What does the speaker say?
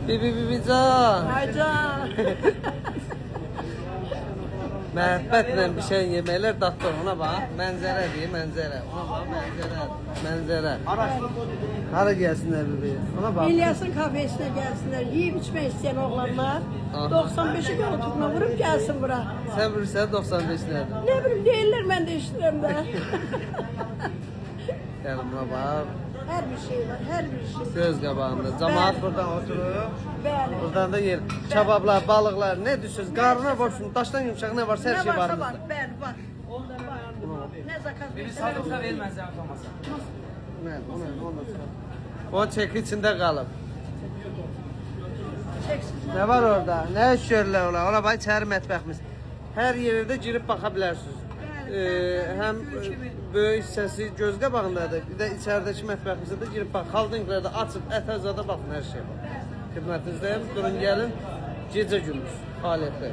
Bibi can. Aycan. Məhəbbətlə bir şey yeməklər dadlı ona bax. Mənzərə deyir, mənzərə. Ona bax, mənzərə. Hara gəlsinlər bibi? Ona bax. İlyas'ın kafesine gelsinler. Yiyip içmek isteyen oğlanlar. Aha. 95'i koltuğuna vurup gelsin bura. Sən bilirsən 95 nədir? Ne bileyim değiller ben de işlerim de. Yəni buna bax. Her bir şey var, her bir şey. Göz qabağında. Camaat buradan oturur. Bəli. Buradan da yer. Kebablar, balıqlar, ne düşürsünüz? Qarnına borçun, daşdan yumuşaq ne varsa her Ne şey var varsa bizdə. var, bəli var. Onda var. Ne zakat Biri verseler sarımsa vermezler utanmasa. O çeki içində qalıb. çeksin. Ne var orada? Ne iş görürlər ola? Ola bax içəri mətbəximiz. Hər yerdə girib baxa bilərsiniz. Həm böyük hissəsi göz qabağındadır. Bir də içəridəki mətbəximizdə də girib bax. Xaldinqlərdə açıb ətə zada baxın hər şey var. Xidmətinizdəyim. Durun gəlin. Gecə gündüz fəaliyyətdə.